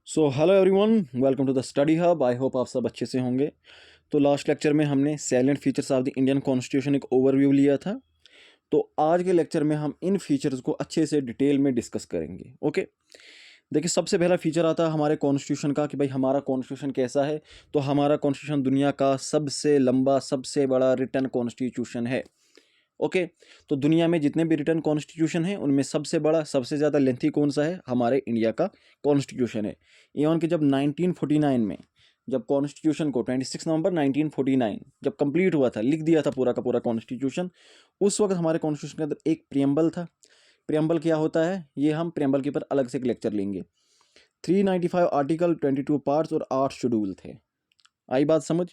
So hello everyone, welcome to the study hub. I hope आप सब अच्छे से होंगे। तो लास्ट लेक्चर में हमने salient features of the Indian constitution एक ओवरव्यू लिया था। तो आज के लेक्चर में हम इन फीचर्स को अच्छे से डिटेल में डिस्कस करेंगे। ओके, देखिए सबसे पहला फीचर आता है हमारे कॉन्स्टिट्यूशन का कि भाई हमारा कॉन्स्टिट्यूशन कैसा है। तो हमारा कॉन्स्टिट्यूशन दुनिया का सबसे लंबा, सबसे बड़ा रिटन कॉन्स्टिट्यूशन है। ओके, तो दुनिया में जितने भी रिटन कॉन्स्टिट्यूशन हैं उनमें सबसे बड़ा, सबसे ज़्यादा लेंथी कौन सा है? हमारे इंडिया का कॉन्स्टिट्यूशन है। इवन कि जब 1949 में, जब कॉन्स्टिट्यूशन को 26 नवंबर 1949 जब कंप्लीट हुआ था, लिख दिया था पूरा का पूरा कॉन्स्टिट्यूशन, उस वक्त हमारे कॉन्स्टिट्यूशन के अंदर एक प्रियम्बल था। प्रियम्बल क्या होता है, ये हम प्रियम्बल के ऊपर अलग से एक लेक्चर लेंगे। 395 आर्टिकल, 22 पार्ट्स और 8 शेड्यूल थे। आई बात समझ?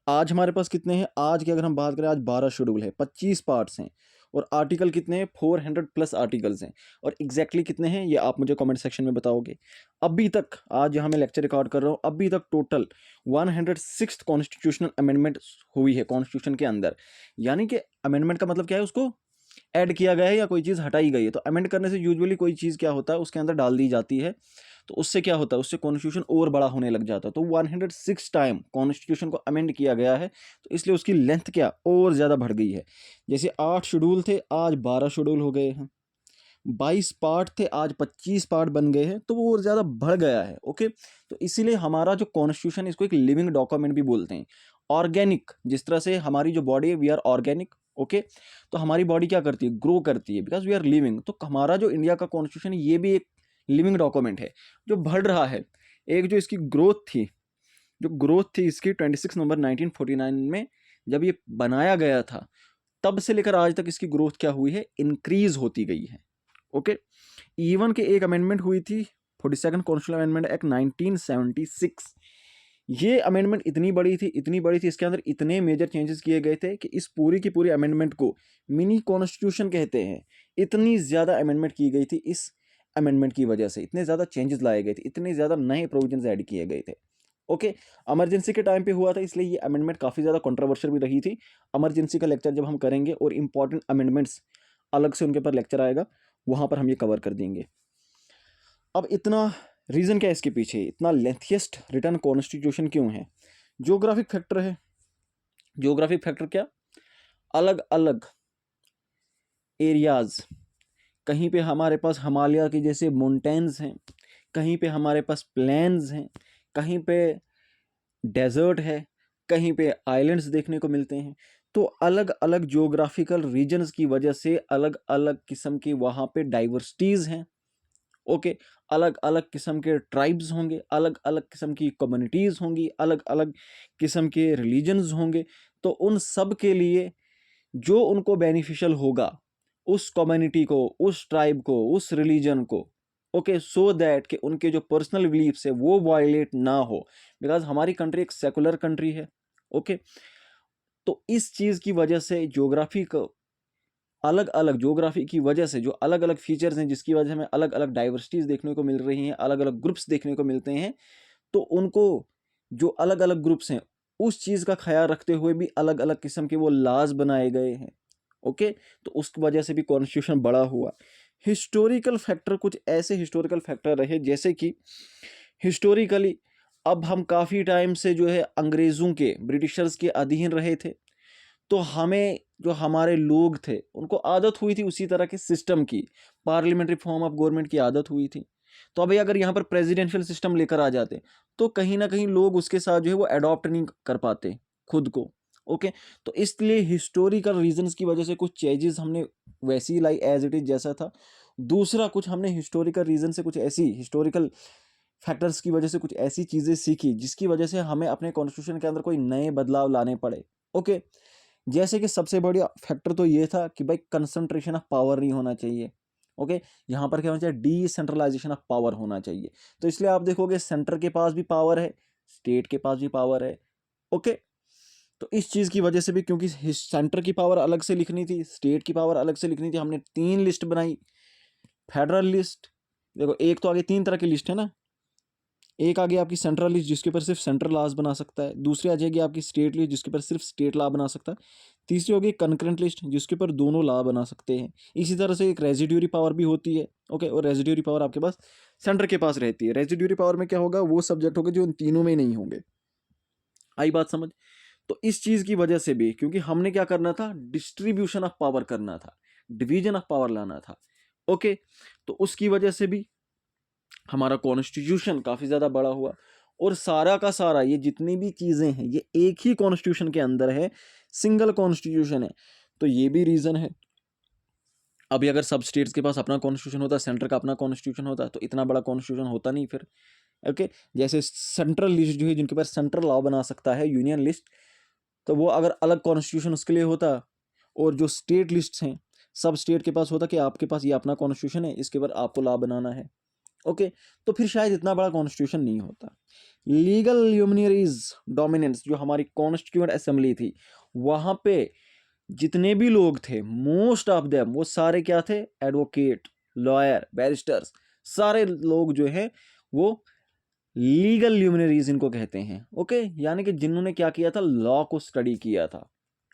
आज हमारे पास कितने हैं? आज की अगर हम बात करें, आज 12 शेड्यूल है, 25 पार्ट्स हैं और आर्टिकल कितने हैं? 400 प्लस आर्टिकल्स हैं। और एग्जैक्टली कितने हैं ये आप मुझे कमेंट सेक्शन में बताओगे। अभी तक, आज यहाँ मैं लेक्चर रिकॉर्ड कर रहा हूँ, अभी तक टोटल 106 कॉन्स्टिट्यूशनल अमेंडमेंट हुई है कॉन्स्टिट्यूशन के अंदर। यानी कि अमेंडमेंट का मतलब क्या है? उसको ऐड किया गया है या कोई चीज़ हटाई गई है। तो अमेंड करने से यूजुअली कोई चीज़ क्या होता है, उसके अंदर डाल दी जाती है। तो उससे क्या होता है, उससे कॉन्स्टिट्यूशन और बड़ा होने लग जाता है। तो 106 टाइम कॉन्स्टिट्यूशन को अमेंड किया गया है, तो इसलिए उसकी लेंथ क्या और ज़्यादा बढ़ गई है। जैसे 8 शेड्यूल थे, आज 12 शेड्यूल हो गए हैं। 22 पार्ट थे, आज 25 पार्ट बन गए हैं, तो वो और ज़्यादा बढ़ गया है। ओके, तो इसीलिए हमारा जो कॉन्स्टिट्यूशन, इसको एक लिविंग डॉक्यूमेंट भी बोलते हैं। ऑर्गेनिक, जिस तरह से हमारी जो बॉडी है, वी आर ऑर्गेनिक। ओके, तो हमारी बॉडी क्या करती है? ग्रो करती है, बिकॉज वी आर लिविंग। तो हमारा जो इंडिया का कॉन्स्टिट्यूशन है, ये भी एक लिविंग डॉक्यूमेंट है जो बढ़ रहा है। एक जो इसकी ग्रोथ थी, जो ग्रोथ थी इसकी 26 नवंबर 1949 में जब ये बनाया गया था, तब से लेकर आज तक इसकी ग्रोथ क्या हुई है? इंक्रीज होती गई है। ओके, इवन के एक अमेंडमेंट हुई थी, 42nd कॉन्स्टिट्यूशनल अमेंडमेंट एक्ट 1976। ये अमेंडमेंट इतनी बड़ी थी, इतनी बड़ी थी, इसके अंदर इतने मेजर चेंजेस किए गए थे कि इस पूरी की पूरी अमेंडमेंट को मिनी कॉन्स्टिट्यूशन कहते हैं। इतनी ज़्यादा अमेंडमेंट की गई थी, इस अमेंडमेंट की वजह से इतने ज़्यादा चेंजेस लाए गए थे, इतने ज़्यादा नए प्रोविजंस ऐड किए गए थे। ओके, इमरजेंसी के टाइम पे हुआ था, इसलिए ये अमेंडमेंट काफ़ी ज़्यादा कंट्रोवर्शियल भी रही थी। इमरजेंसी का लेक्चर जब हम करेंगे और इंपॉर्टेंट अमेंडमेंट्स अलग से उनके ऊपर लेक्चर आएगा, वहाँ पर हम ये कवर कर देंगे। अब इतना रीज़न क्या है इसके पीछे, इतना लेंथिएस्ट रिटन कॉन्स्टिट्यूशन क्यों है? जियोग्राफिक फैक्टर है। जियोग्राफिक फैक्टर क्या? अलग अलग एरियाज, कहीं पे हमारे पास हिमालय के जैसे माउंटेन्स हैं, कहीं पे हमारे पास प्लेन्स हैं, कहीं पे डेजर्ट है, कहीं पे आइलैंड्स देखने को मिलते हैं। तो अलग अलग जियोग्राफिकल रीजन्स की वजह से अलग अलग किस्म की वहाँ पे डाइवर्सिटीज़ हैं। ओके, अलग अलग किस्म के ट्राइब्स होंगे, अलग अलग किस्म की कम्युनिटीज़ होंगी, अलग अलग किस्म के रिलीजन्स होंगे। तो उन सब के लिए जो उनको बेनिफिशियल होगा, उस कम्युनिटी को, उस ट्राइब को, उस रिलीजन को, ओके, सो दैट कि उनके जो पर्सनल बिलीफ्स है वो वायलेट ना हो। बिकॉज हमारी कंट्री एक सेकुलर कंट्री है। ओके, तो इस चीज़ की वजह से ज्योग्राफी को, अलग अलग ज्योग्राफी की वजह से जो अलग अलग फीचर्स हैं, जिसकी वजह से हमें अलग अलग डाइवर्सिटीज़ देखने को मिल रही हैं, अलग अलग ग्रुप्स देखने को मिलते हैं। तो उनको, जो अलग अलग ग्रुप्स हैं, उस चीज़ का ख्याल रखते हुए भी अलग अलग किस्म के वो लाज बनाए गए हैं। ओके, तो उस वजह से भी कॉन्स्टिट्यूशन बड़ा हुआ। हिस्टोरिकल फैक्टर, कुछ ऐसे हिस्टोरिकल फैक्टर रहे जैसे कि हिस्टोरिकली अब हम काफ़ी टाइम से जो है अंग्रेज़ों के, ब्रिटिशर्स के अधीन रहे थे। तो हमें, जो हमारे लोग थे, उनको आदत हुई थी उसी तरह के सिस्टम की, पार्लियामेंट्री फॉर्म ऑफ गवर्नमेंट की आदत हुई थी। तो अभी अगर यहाँ पर प्रेसिडेंशियल सिस्टम लेकर आ जाते, तो कहीं ना कहीं लोग उसके साथ जो है वो अडॉप्ट नहीं कर पाते खुद को। ओके, तो इसलिए हिस्टोरिकल रीजंस की वजह से कुछ चेंजेस हमने वैसी लाई एज इट इज जैसा था। दूसरा, कुछ हमने हिस्टोरिकल रीजन से, कुछ ऐसी हिस्टोरिकल फैक्टर्स की वजह से कुछ ऐसी चीज़ें सीखी जिसकी वजह से हमें अपने कॉन्स्टिट्यूशन के अंदर कोई नए बदलाव लाने पड़े। ओके, जैसे कि सबसे बड़ा फैक्टर तो ये था कि भाई कंसंट्रेशन ऑफ पावर नहीं होना चाहिए। ओके, यहाँ पर क्या होना चाहिए? डिसेंट्रलाइजेशन ऑफ पावर होना चाहिए। तो इसलिए आप देखोगे सेंटर के पास भी पावर है, स्टेट के पास भी पावर है। ओके, तो इस चीज़ की वजह से भी, क्योंकि सेंटर की पावर अलग से लिखनी थी, स्टेट की पावर अलग से लिखनी थी, हमने 3 लिस्ट बनाई। फेडरल लिस्ट, देखो एक तो आगे 3 तरह की लिस्ट है ना, एक आ गया आपकी सेंट्रल लिस्ट जिसके ऊपर सिर्फ सेंट्रल लॉज बना सकता है, दूसरी आ जाएगी आपकी स्टेट लिस्ट जिसके ऊपर सिर्फ स्टेट लॉ बना सकता है, तीसरी होगी कंकरेंट लिस्ट जिसके ऊपर दोनों लॉ बना सकते हैं। इसी तरह से एक रेजिड्यूरी पावर भी होती है, ओके, और रेजिड्यूरी पावर आपके पास सेंटर के पास रहती है। रेजिड्यूरी पावर में क्या होगा, वो सब्जेक्ट होगा जो उन तीनों में नहीं होंगे। आई बात समझ? तो इस चीज की वजह से भी, क्योंकि हमने क्या करना था, डिस्ट्रीब्यूशन ऑफ पावर करना था, डिवीजन ऑफ पावर लाना था, ओके, तो उसकी वजह से भी हमारा कॉन्स्टिट्यूशन काफी ज्यादा बड़ा हुआ। और सारा का सारा ये जितनी भी चीजें हैं ये एक ही कॉन्स्टिट्यूशन के अंदर है, सिंगल कॉन्स्टिट्यूशन है। तो ये भी रीजन है। अभी अगर सब स्टेट्स के पास अपना कॉन्स्टिट्यूशन होता, सेंटर का अपना कॉन्स्टिट्यूशन होता, तो इतना बड़ा कॉन्स्टिट्यूशन होता नहीं फिर, ओके। जैसे सेंट्रल लिस्ट जो है जिनके पास सेंट्रल लॉ बना सकता है, यूनियन लिस्ट, तो वो अगर अलग कॉन्स्टिट्यूशन उसके लिए होता, और जो स्टेट लिस्ट हैं सब स्टेट के पास होता कि आपके पास ये अपना कॉन्स्टिट्यूशन है, इसके ऊपर आपको लॉ बनाना है, ओके, तो फिर शायद इतना बड़ा कॉन्स्टिट्यूशन नहीं होता। लीगल ल्यूमिनरीज डोमिनेंस, जो हमारी कॉन्स्टिट्यूएंट असेंबली थी, वहां पे जितने भी लोग थे, मोस्ट ऑफ देम, वो सारे क्या थे, एडवोकेट, लॉयर, बैरिस्टर्स, सारे लोग जो हैं वो लीगल ल्यूमिनरीज इनको कहते हैं, ओके, यानी कि जिन्होंने क्या किया था, लॉ को स्टडी किया था।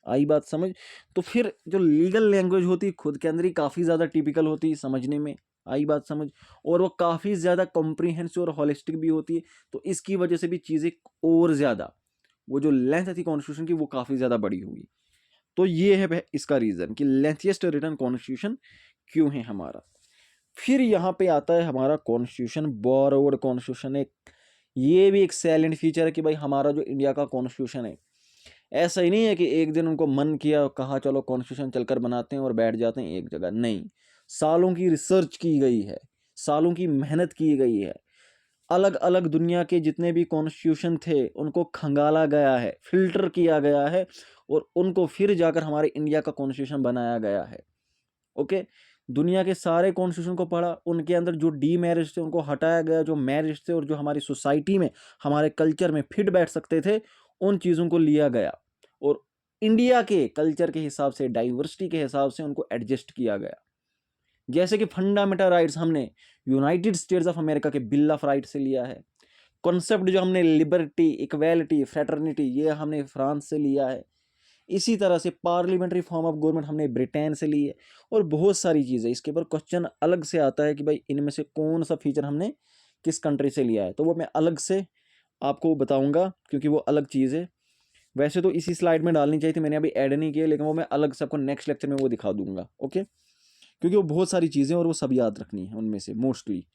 आई बात समझ? तो फिर जो लीगल लैंग्वेज होती खुद के अंदर ही काफ़ी ज़्यादा टिपिकल होती है समझने में। आई बात समझ? और वो काफ़ी ज़्यादा कॉम्प्रीहेंसिव और होलिस्टिक भी होती है। तो इसकी वजह से भी चीज़ें और ज़्यादा, वो जो लेंथ थी कॉन्स्टिट्यूशन की वो काफ़ी ज़्यादा बड़ी हुई। तो ये है इसका रीज़न कि लेंथिएस्ट रिटन कॉन्स्टिट्यूशन क्यों है हमारा। फिर यहाँ पे आता है हमारा कॉन्स्टिट्यूशन बोरोड कॉन्स्टिट्यूशन। एक ये भी एक सैलेंट फीचर है कि भाई हमारा जो इंडिया का कॉन्स्टिट्यूशन है, ऐसा ही नहीं है कि एक दिन उनको मन किया कहा चलो कॉन्स्टिट्यूशन चलकर बनाते हैं और बैठ जाते हैं एक जगह, नहीं। सालों की रिसर्च की गई है, सालों की मेहनत की गई है, अलग अलग दुनिया के जितने भी कॉन्स्टिट्यूशन थे उनको खंगाला गया है, फिल्टर किया गया है, और उनको फिर जाकर हमारे इंडिया का कॉन्स्टिट्यूशन बनाया गया है, ओके। दुनिया के सारे कॉन्स्टिट्यूशन को पढ़ा, उनके अंदर जो डी मैरिज थे उनको हटाया गया, जो मैरिज थे और जो हमारी सोसाइटी में, हमारे कल्चर में फिट बैठ सकते थे, उन चीज़ों को लिया गया और इंडिया के कल्चर के हिसाब से, डाइवर्सिटी के हिसाब से उनको एडजस्ट किया गया। जैसे कि फंडामेंटल राइट्स हमने यूनाइटेड स्टेट्स ऑफ अमेरिका के बिल ऑफ राइट से लिया है। कॉन्सेप्ट जो हमने लिबर्टी, इक्वेलिटी, फ्रेटर्निटी, ये हमने फ्रांस से लिया है। इसी तरह से पार्लियामेंट्री फॉर्म ऑफ गवर्नमेंट हमने ब्रिटेन से ली है, और बहुत सारी चीज़ें। इसके ऊपर क्वेश्चन अलग से आता है कि भाई इनमें से कौन सा फीचर हमने किस कंट्री से लिया है, तो वो मैं अलग से आपको बताऊंगा क्योंकि वो अलग चीज़ है। वैसे तो इसी स्लाइड में डालनी चाहिए थी, मैंने अभी ऐड नहीं किया, लेकिन वो मैं अलग से आपको नेक्स्ट लेक्चर में वो दिखा दूंगा, ओके, क्योंकि वो बहुत सारी चीज़ें और वो सब याद रखनी है उनमें से मोस्टली।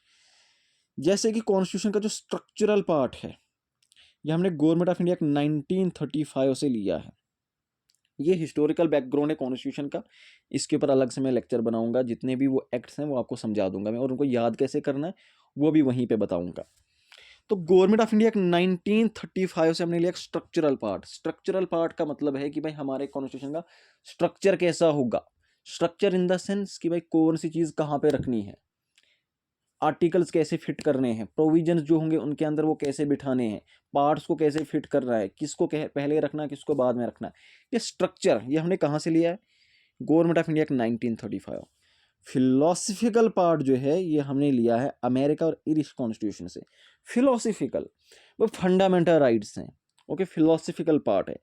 जैसे कि कॉन्स्टिट्यूशन का जो स्ट्रक्चरल पार्ट है, ये हमने गवर्नमेंट ऑफ इंडिया 1935 से लिया है। ये हिस्टोरिकल बैकग्राउंड है कॉन्स्टिट्यूशन का, इसके ऊपर अलग से मैं लेक्चर बनाऊंगा, जितने भी वो एक्ट्स हैं वो आपको समझा दूंगा मैं, और उनको याद कैसे करना है वो भी वहीं पे बताऊंगा। तो गवर्नमेंट ऑफ इंडिया 1935 से हमने लिया स्ट्रक्चरल पार्ट। स्ट्रक्चरल पार्ट का मतलब है कि भाई हमारे कॉन्स्टिट्यूशन का स्ट्रक्चर कैसा होगा। स्ट्रक्चर इन द सेंस कि भाई कौन सी चीज़ कहाँ पे रखनी है, आर्टिकल्स कैसे फिट करने हैं, प्रोविजंस जो होंगे उनके अंदर वो कैसे बिठाने हैं, पार्ट्स को कैसे फिट करना है, किसको पहले रखना है, किसको बाद में रखना है। ये स्ट्रक्चर ये हमने कहाँ से लिया है, government of India 1935। Philosophical part जो है ये हमने लिया है अमेरिका और इरिश कॉन्स्टिट्यूशन से। फिलोसफिकल वो फंडामेंटल राइट्स हैं, ओके, फिलोसफिकल पार्ट है।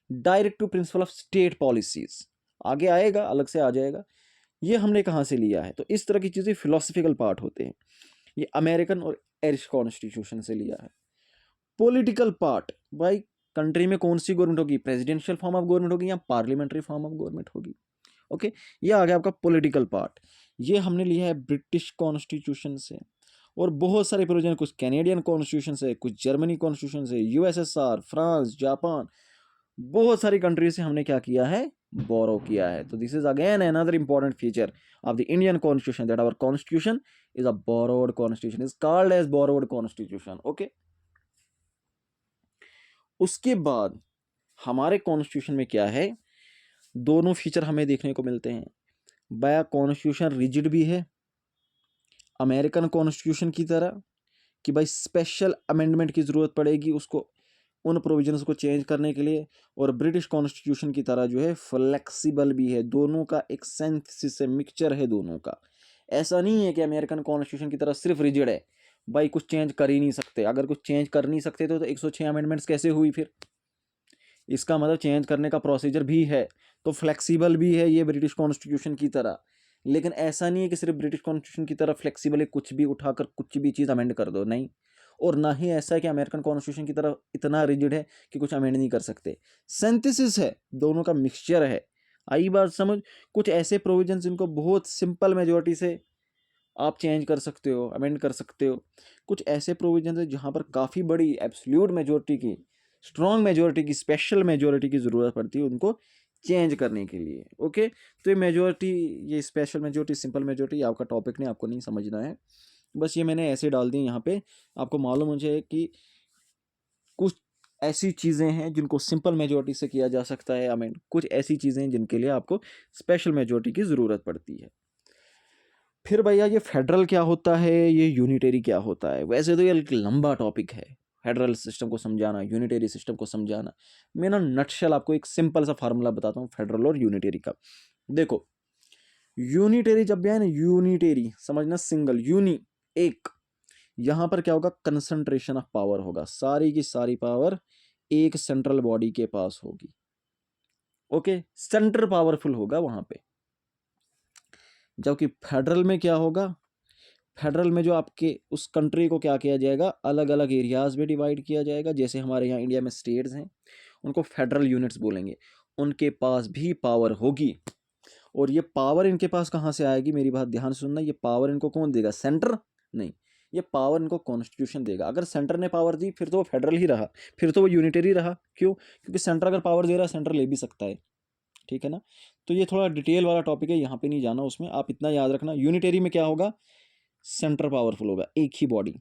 Directive principle of state policies आगे आएगा, अलग से आ जाएगा। ये हमने कहाँ से लिया है, तो इस तरह की चीज़ें फिलोसफिकल पार्ट होते हैं। ये अमेरिकन और आयरिश कॉन्स्टिट्यूशन से लिया है। पॉलिटिकल पार्ट, भाई कंट्री में कौन सी गवर्नमेंट होगी, प्रेसिडेंशियल फॉर्म ऑफ गवर्नमेंट होगी या पार्लियामेंट्री फॉर्म ऑफ गवर्नमेंट होगी, ओके। ये आ गया आपका पॉलिटिकल पार्ट। ये हमने लिया है ब्रिटिश कॉन्स्टिट्यूशन से, और बहुत सारे प्रोविजन, कुछ कैनेडियन कॉन्स्टिट्यूशन से, कुछ जर्मनी कॉन्स्टिट्यूशन से, यूएसएसआर, फ्रांस, जापान, बहुत सारी कंट्री से हमने क्या किया है, बोरो किया है। तो this is again another important feature of the Indian constitution, that our constitution is a borrowed constitution, is called as borrowed constitution, okay. उसके बाद हमारे कॉन्स्टिट्यूशन में क्या है, दोनों फीचर हमें देखने को मिलते हैं। बाया कॉन्स्टिट्यूशन रिजिड भी है अमेरिकन कॉन्स्टिट्यूशन की तरह, कि भाई स्पेशल अमेंडमेंट की ज़रूरत पड़ेगी उसको, उन प्रोविजंस को चेंज करने के लिए। और ब्रिटिश कॉन्स्टिट्यूशन की तरह जो है फ्लेक्सिबल भी है। दोनों का एक सिंथेसिस है, मिक्सचर है दोनों का। ऐसा नहीं है कि अमेरिकन कॉन्स्टिट्यूशन की तरह सिर्फ रिजिड है, भाई कुछ चेंज कर ही नहीं सकते। अगर कुछ चेंज कर नहीं सकते तो 106 अमेंडमेंट्स कैसे हुई फिर? इसका मतलब चेंज करने का प्रोसीजर भी है, तो फ्लेक्सिबल भी है ये ब्रिटिश कॉन्स्टिट्यूशन की तरह। लेकिन ऐसा नहीं है कि सिर्फ ब्रिटिश कॉन्स्टिट्यूशन की तरह फ्लेक्सिबल है, कुछ भी उठाकर कुछ भी चीज़ अमेंड कर दो, नहीं। और ना ही ऐसा है कि अमेरिकन कॉन्स्टिट्यूशन की तरह इतना रिजिड है कि कुछ अमेंड नहीं कर सकते। सिंथेसिस है, दोनों का मिक्सचर है। आई बात समझ? कुछ ऐसे प्रोविजंस जिनको बहुत सिंपल मेजोरिटी से आप चेंज कर सकते हो, अमेंड कर सकते हो। कुछ ऐसे प्रोविजंस है जहाँ पर काफ़ी बड़ी एब्सोल्यूट मेजोरिटी की, स्ट्रॉन्ग मेजोरिटी की, स्पेशल मेजोरिटी की ज़रूरत पड़ती है उनको चेंज करने के लिए। ओके, तो ये मेजोरिटी, ये स्पेशल मेजोरिटी, सिंपल मेजोरिटी आपका टॉपिक नहीं, आपको नहीं समझना है। बस ये मैंने ऐसे डाल दी यहाँ पे, आपको मालूम हो जाए कि कुछ ऐसी चीज़ें हैं जिनको सिंपल मेजोरिटी से किया जा सकता है अमेंड, कुछ ऐसी चीज़ें हैं जिनके लिए आपको स्पेशल मेजोरिटी की ज़रूरत पड़ती है। फिर भैया ये फेडरल क्या होता है, ये यूनिटरी क्या होता है? वैसे तो ये एक लंबा टॉपिक है, फेडरल सिस्टम को समझाना, यूनिटरी सिस्टम को समझाना। मैं ना नटशेल आपको एक सिंपल सा फार्मूला बताता हूँ फेडरल और यूनिटरी का। देखो, यूनिटरी जब भी है ना, यूनिटरी समझना, सिंगल, यूनी, एक। यहाँ पर क्या होगा? कंसंट्रेशन ऑफ पावर होगा, सारी की सारी पावर एक सेंट्रल बॉडी के पास होगी। ओके, सेंटर पावरफुल होगा वहां पे। जबकि फेडरल में क्या होगा? फेडरल में जो आपके उस कंट्री को क्या किया जाएगा, अलग अलग एरियाज में डिवाइड किया जाएगा। जैसे हमारे यहाँ इंडिया में स्टेट्स हैं, उनको फेडरल यूनिट्स बोलेंगे। उनके पास भी पावर होगी, और ये पावर इनके पास कहाँ से आएगी? मेरी बात ध्यान से सुनना, ये पावर इनको कौन देगा? सेंटर नहीं, ये पावर इनको कॉन्स्टिट्यूशन देगा। अगर सेंटर ने पावर दी फिर तो वो फेडरल ही रहा, फिर तो वो यूनिटरी रहा। क्यों? क्योंकि सेंटर अगर पावर दे रहा है, सेंटर ले भी सकता है। ठीक है ना? तो ये थोड़ा डिटेल वाला टॉपिक है, यहाँ पे नहीं जाना उसमें। आप इतना याद रखना, यूनिटरी में क्या होगा? सेंटर पावरफुल होगा, एक ही बॉडी।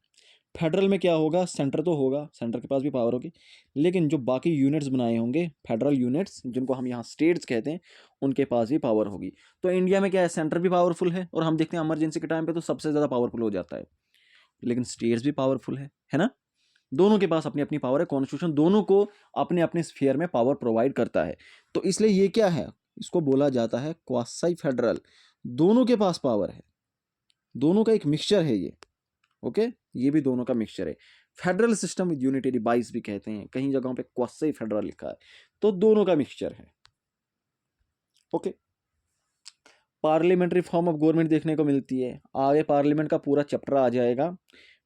फेडरल में क्या होगा? सेंटर तो होगा, सेंटर के पास भी पावर होगी, लेकिन जो बाकी यूनिट्स बनाए होंगे फेडरल यूनिट्स, जिनको हम यहाँ स्टेट्स कहते हैं, उनके पास भी पावर होगी। तो इंडिया में क्या है? सेंटर भी पावरफुल है, और हम देखते हैं इमरजेंसी के टाइम पे तो सबसे ज़्यादा पावरफुल हो जाता है। लेकिन स्टेट्स भी पावरफुल है ना? दोनों के पास अपनी अपनी पावर है। कॉन्स्टिट्यूशन दोनों को अपने अपने स्फीयर में पावर प्रोवाइड करता है। तो इसलिए ये क्या है? इसको बोला जाता है क्वासी फेडरल। दोनों के पास पावर है, दोनों का एक मिक्सचर है ये। ओके, ये भी दोनों का मिक्सचर है। फेडरल सिस्टम विद यूनिटरी बाइस भी कहते हैं, कहीं जगहों पे क्वासी फेडरल लिखा है। तो दोनों का मिक्सचर है। Okay, parliamentary form of government देखने को मिलती है, आगे पार्लियामेंट का पूरा चैप्टर आ जाएगा।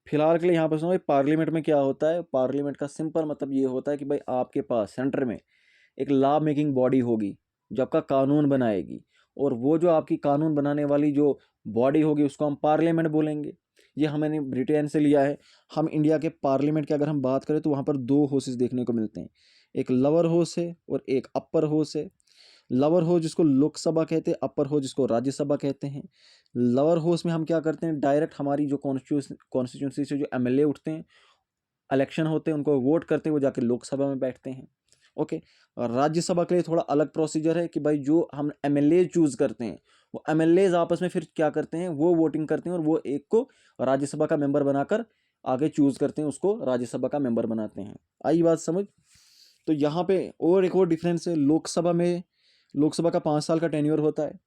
फिलहाल के लिए यहाँ पर सुनो, पार्लियामेंट में क्या होता है? पार्लियामेंट का सिंपल मतलब ये होता है कि भाई आपके पास सेंटर में एक लॉ मेकिंग बॉडी होगी जो आपका कानून बनाएगी, और वो जो आपकी कानून बनाने वाली जो बॉडी होगी उसको हम पार्लियामेंट बोलेंगे। ये हमने ब्रिटेन से लिया है। हम इंडिया के पार्लियामेंट की अगर हम बात करें तो वहाँ पर दो हाउसेस देखने को मिलते हैं, एक लोअर हाउस है और एक अपर हाउस है। लोअर हाउस जिसको लोकसभा कहते हैं, अपर हाउस जिसको राज्यसभा कहते हैं। लोअर हाउस में हम क्या करते हैं? डायरेक्ट हमारी जो कॉन्स्टिट्यूंसी से जो एमएलए उठते हैं, इलेक्शन होते हैं, उनको वोट करते हैं, वो जाके लोकसभा में बैठते हैं। ओके, और राज्यसभा के लिए थोड़ा अलग प्रोसीजर है कि भाई जो हम एमएलए चूज करते हैं, वो एमएलए आपस में फिर क्या करते हैं? वो वोटिंग करते हैं, और वो एक को राज्यसभा का मेंबर बनाकर आगे चूज करते हैं, उसको राज्यसभा का मेंबर बनाते हैं। आई बात समझ? तो यहाँ पे और एक और डिफरेंस है, लोकसभा में, लोकसभा का 5 साल का टेन्योर होता है,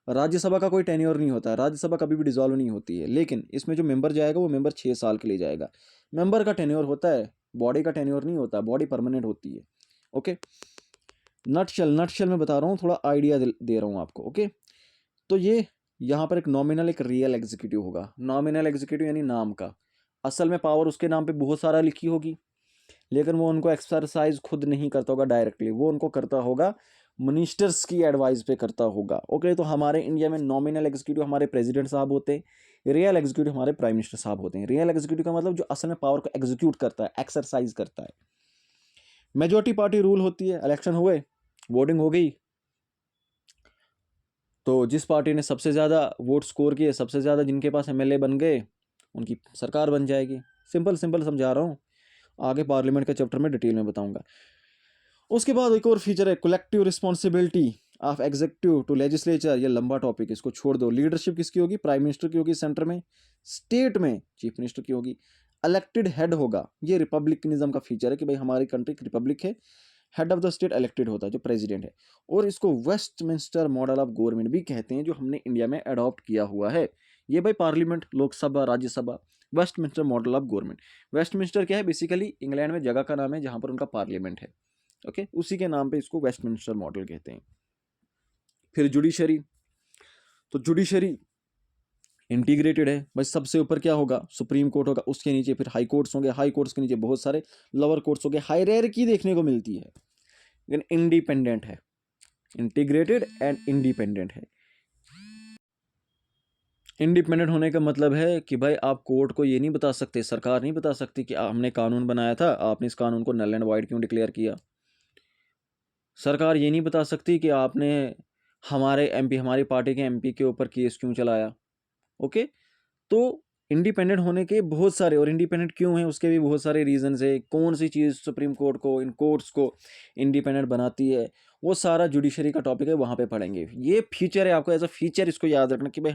राज्यसभा का कोई टेन्योर नहीं होता है। राज्यसभा कभी भी डिसॉल्व नहीं होती है, लेकिन इसमें जो मेंबर जाएगा वो मेंबर 6 साल के लिए जाएगा। मेंबर का टेन्योर होता है, बॉडी का टेन्योर नहीं होता, बॉडी परमानेंट होती है। ओके, नटशेल में बता रहा हूँ, थोड़ा आइडिया दे रहा हूँ आपको। ओके, तो ये यहाँ पर एक नॉमिनल, एक रियल एग्जीक्यूटिव होगा। नॉमिनल एग्जीक्यूटिव यानी नाम का, असल में पावर उसके नाम पे बहुत सारा लिखी होगी, लेकिन वो उनको एक्सरसाइज खुद नहीं करता होगा डायरेक्टली, वो उनको करता होगा मिनिस्टर्स की एडवाइस पे करता होगा। ओके, तो हमारे इंडिया में नॉमिनल एग्जीक्यूटिव हमारे प्रेसिडेंट साहब होते हैं, रियल एग्जीक्यूटिव हमारे प्राइम मिनिस्टर साहब होते हैं। रियल एग्जीक्यूटिव का मतलब जो असल में पावर को एग्जीक्यूट करता है, एक्सरसाइज करता है। मेजोरिटी पार्टी रूल होती है, इलेक्शन हुए, वोटिंग हो गई, तो जिस पार्टी ने सबसे ज़्यादा वोट स्कोर किए, सबसे ज़्यादा जिनके पास एमएलए बन गए, उनकी सरकार बन जाएगी। सिंपल सिंपल समझा रहा हूँ, आगे पार्लियामेंट के चैप्टर में डिटेल में बताऊंगा। उसके बाद एक और फीचर है collective responsibility of executive to legislature. ये लंबा टॉपिक, इसको छोड़ दो। लीडरशिप किसकी होगी? प्राइम मिनिस्टर की होगी सेंटर में, स्टेट में चीफ मिनिस्टर की होगी। इलेक्टेड हेड होगा, ये रिपब्लिकनिज्म का फीचर है कि भाई हमारी कंट्री की रिपब्लिक है, head of the state elected होता है जो प्रेसिडेंट है। और इसको वेस्टमिंस्टर मॉडल ऑफ गवर्नमेंट भी कहते हैं, जो हमने इंडिया में अडॉप्ट किया हुआ है। ये भाई parliament, Lok Sabha, Rajya Sabha, Westminster model of government. Westminster क्या है? बेसिकली इंग्लैंड में जगह का नाम है जहाँ पर उनका पार्लियामेंट है। ओके, उसी के नाम पे इसको वेस्टमिंस्टर मॉडल कहते हैं। फिर जुडिशरी, तो जुडिशरी इंटीग्रेटेड है, बस सबसे ऊपर क्या होगा? सुप्रीम कोर्ट होगा, उसके नीचे फिर हाई कोर्ट्स होंगे, हाई कोर्ट्स के नीचे बहुत सारे लोअर कोर्ट्स होंगे। हायरार्की देखने को मिलती है, लेकिन इंडिपेंडेंट है, इंटीग्रेटेड एंड इंडिपेंडेंट है। इंडिपेंडेंट होने का मतलब है कि भाई आप कोर्ट को ये नहीं बता सकते, सरकार नहीं बता सकती कि हमने कानून बनाया था, आपने इस कानून को नल एंड वाइड क्यों डिक्लेयर किया। सरकार ये नहीं बता सकती कि आपने हमारे एमपी, हमारी पार्टी के एमपी के ऊपर केस क्यों चलाया। ओके, तो इंडिपेंडेंट होने के बहुत सारे, और इंडिपेंडेंट क्यों है उसके भी बहुत सारे रीजंस है। कौन सी चीज़ सुप्रीम कोर्ट को, इन कोर्ट्स को इंडिपेंडेंट बनाती है, वो सारा जुडिशरी का टॉपिक है, वहाँ पे पढ़ेंगे। ये फीचर है, आपको एज अ फीचर इसको याद रखना कि भाई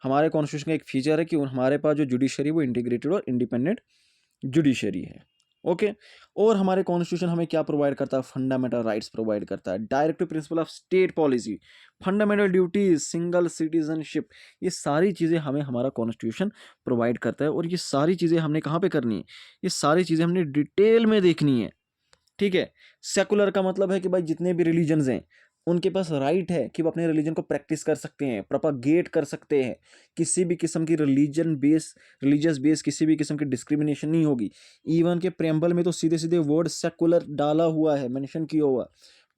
हमारे कॉन्स्टिट्यूशन का एक फीचर है कि हमारे पास जो जुडिशरी वो इंटीग्रेटेड और इंडिपेंडेंट जुडिशरी है। ओके, और हमारे कॉन्स्टिट्यूशन हमें क्या प्रोवाइड करता है? फंडामेंटल राइट्स प्रोवाइड करता है, directive principle of state policy, fundamental duties, single citizenship, ये सारी चीज़ें हमें हमारा कॉन्स्टिट्यूशन प्रोवाइड करता है। और ये सारी चीज़ें हमने कहाँ पे करनी है? ये सारी चीज़ें हमने डिटेल में देखनी है। ठीक है, सेकुलर का मतलब है कि भाई जितने भी रिलीजन्स हैं उनके पास राइट है कि वो अपने रिलीजन को प्रैक्टिस कर सकते हैं, प्रोपागेट कर सकते हैं। किसी भी किस्म की रिलीजियस बेस किसी भी किस्म की डिस्क्रिमिनेशन नहीं होगी। इवन के प्रेम्बल में तो सीधे सीधे वर्ड सेकुलर डाला हुआ है, मेंशन किया हुआ।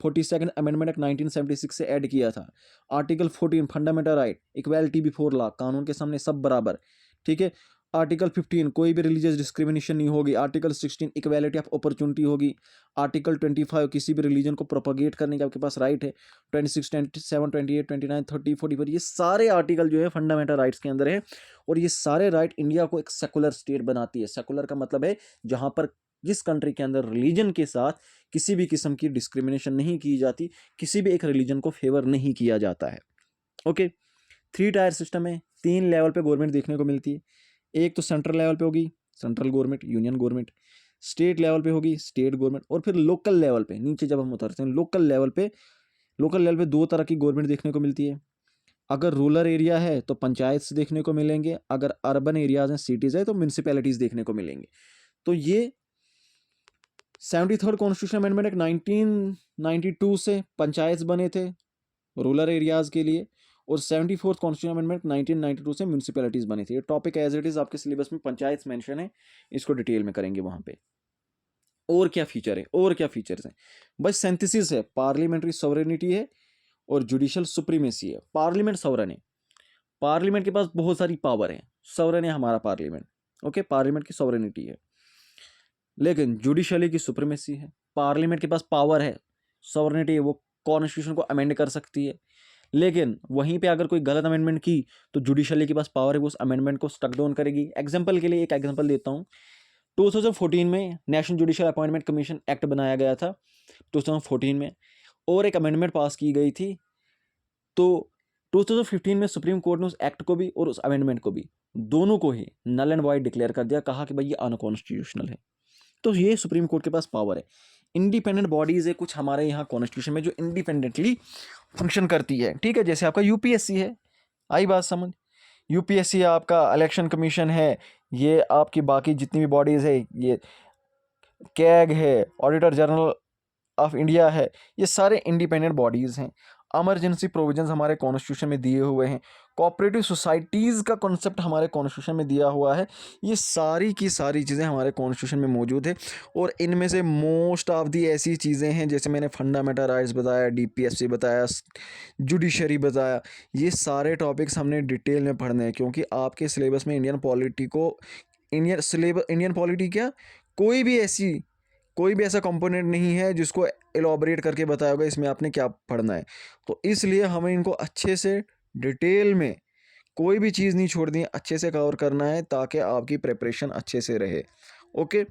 42nd अमेंडमेंट एक्ट 1976 से ऐड किया था। Article 14 fundamental right, equality before law, कानून के सामने सब बराबर। ठीक है, आर्टिकल 15 कोई भी रिलीजियस डिस्क्रिमिनेशन नहीं होगी। आर्टिकल 16 इक्वालिटी ऑफ अपॉर्चुनिटी होगी। आर्टिकल 25 किसी भी रिलीजन को प्रोपोगेट करने का आपके पास राइट है। 26, 27, 28, 29, 30, 44 ये सारे आर्टिकल जो है फंडामेंटल राइट्स के अंदर है। और ये सारे राइट इंडिया को एक सेकुलर स्टेट बनाती है। सेकुलर का मतलब है जहाँ पर जिस कंट्री के अंदर रिलीजन के साथ किसी भी किस्म की डिस्क्रिमिनेशन नहीं की जाती, किसी भी एक रिलीजन को फेवर नहीं किया जाता है। ओके, 3 टायर सिस्टम है, 3 लेवल पे गवर्नमेंट देखने को मिलती है। एक तो सेंट्रल लेवल पे होगी central government, union government. State level पे होगी स्टेट गवर्नमेंट। और फिर लोकल लेवल पे, नीचे जब हम उतरते हैं लोकल लेवल पे 2 तरह की गवर्नमेंट देखने को मिलती है। अगर रूरल एरिया है तो पंचायत देखने को मिलेंगे, अगर अर्बन एरियाज हैं, सिटीज़ है, तो म्यूनसिपैलिटीज़ देखने को मिलेंगे। तो ये 73rd कॉन्स्टिट्यूशन अमेंडमेंट एक्ट 1992 से पंचायत बने थे रूरल एरियाज के लिए, और 74th कॉन्स्टिट्यूशन अमेंडमेंट 1992 से म्यूनसिपैलिटीज बनी थी। ये टॉपिक एज इट इज आपके सिलेबस में पंचायत मेंशन है, इसको डिटेल में करेंगे वहां पे। और क्या फीचर है, और क्या फीचर्स हैं? बस सिंथेसिस है, पार्लियामेंट्री सॉवरेनिटी है और जुडिशियल सुप्रीमेसी है। पार्लियामेंट सॉवरेन है, पार्लियामेंट के पास बहुत सारी पावर है, सॉवरेन है हमारा पार्लियामेंट। ओके, पार्लियामेंट की सॉवरेनिटी है, लेकिन जुडिशियली की सुप्रीमेसी है। पार्लियामेंट के पास पावर है, सॉवरेनिटी है, वो कॉन्स्टिट्यूशन को अमेंड कर सकती है। लेकिन वहीं पे अगर कोई गलत अमेंडमेंट की तो जुडिशली के पास पावर है, वो उस अमेंडमेंट को स्टक डाउन करेगी। एग्जांपल के लिए एक एग्जांपल देता हूँ। 2014 में national judicial appointment commission act बनाया गया था 2014 में, और एक अमेंडमेंट पास की गई थी। तो 2015 में सुप्रीम कोर्ट ने उस एक्ट को भी और उस अमेंडमेंट को भी, दोनों को ही नल एंड वाइड डिक्लेयर कर दिया, कहा कि भाई ये अनकॉन्स्टिट्यूशनल है। तो ये सुप्रीम कोर्ट के पास पावर है। इंडिपेंडेंट बॉडीज है कुछ हमारे यहाँ कॉन्स्टिट्यूशन में जो इंडिपेंडेंटली फंक्शन करती है। ठीक है, जैसे आपका यूपीएससी है, आई बात समझ। यूपीएससी आपका इलेक्शन कमीशन है, ये आपकी बाकी जितनी भी बॉडीज़ है, ये कैग है, ऑडिटर जनरल ऑफ इंडिया है, ये सारे इंडिपेंडेंट बॉडीज़ हैं। इमरजेंसी प्रोविजंस हमारे कॉन्स्टिट्यूशन में दिए हुए हैं। कोऑपरेटिव सोसाइटीज़ का कॉन्सेप्ट हमारे कॉन्स्टिट्यूशन में दिया हुआ है। ये सारी की सारी चीज़ें हमारे कॉन्स्टिट्यूशन में मौजूद है। और इनमें से मोस्ट ऑफ दी ऐसी चीज़ें हैं, जैसे मैंने फंडामेंटल राइट्स बताया, डीपीएससी बताया, जुडिशरी बताया, ये सारे टॉपिक्स हमने डिटेल में पढ़ने हैं, क्योंकि आपके सिलेबस में इंडियन पॉलिटी क्या, कोई भी ऐसा कंपोनेंट नहीं है जिसको एलॉबरेट करके बताया होगा इसमें आपने क्या पढ़ना है। तो इसलिए हमें इनको अच्छे से डिटेल में, कोई भी चीज़ नहीं छोड़नी है, अच्छे से कवर करना है ताकि आपकी प्रिपरेशन अच्छे से रहे। ओके,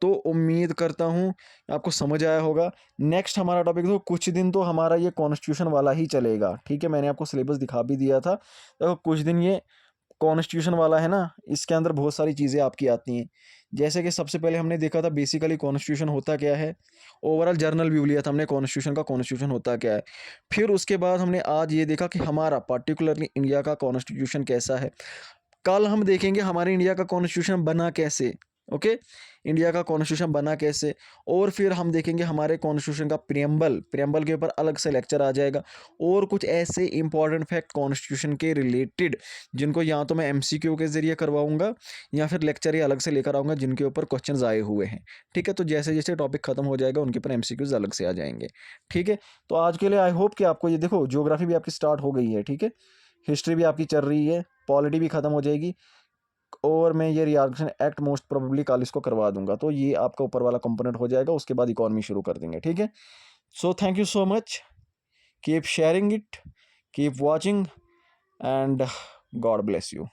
तो उम्मीद करता हूँ आपको समझ आया होगा। नेक्स्ट हमारा टॉपिक, तो कुछ दिन तो हमारा ये कॉन्स्टिट्यूशन वाला ही चलेगा। ठीक है, मैंने आपको सिलेबस दिखा भी दिया था, तो कुछ दिन ये कॉन्स्टिट्यूशन वाला है ना, इसके अंदर बहुत सारी चीज़ें आपकी आती हैं। जैसे कि सबसे पहले हमने देखा था बेसिकली कॉन्स्टिट्यूशन होता क्या है, ओवरऑल जर्नल व्यू लिया था हमने कॉन्स्टिट्यूशन होता क्या है। फिर उसके बाद हमने आज ये देखा कि हमारा पर्टिकुलरली इंडिया का कॉन्स्टिट्यूशन कैसा है। कल हम देखेंगे हमारे इंडिया का कॉन्स्टिट्यूशन बना कैसे, ओके, इंडिया का कॉन्स्टिट्यूशन बना कैसे, और फिर हम देखेंगे हमारे कॉन्स्टिट्यूशन का प्रियम्बल के ऊपर अलग से लेक्चर आ जाएगा, और कुछ ऐसे इंपॉर्टेंट फैक्ट कॉन्स्टिट्यूशन के रिलेटेड जिनको या तो मैं एमसीक्यू के ज़रिए करवाऊंगा या फिर लेक्चर ही अलग से लेकर आऊँगा जिनके ऊपर क्वेश्चन आए हुए हैं। ठीक है, तो जैसे जैसे टॉपिक खत्म हो जाएगा उनके ऊपर एमसीक्यूज अलग से आ जाएंगे। ठीक है, तो आज के लिए आई होप कि आपको ये देखो ज्योग्राफी भी आपकी स्टार्ट हो गई है, ठीक है, हिस्ट्री भी आपकी चल रही है, पॉलिटी भी खत्म हो जाएगी, और मैं ये रिएक्शन एक्ट मोस्ट प्रोबेबली कल इसको करवा दूंगा, तो ये आपका ऊपर वाला कंपोनेंट हो जाएगा, उसके बाद इकॉनमी शुरू कर देंगे। ठीक है, so thank you so much, keep sharing it, keep watching, and God bless you.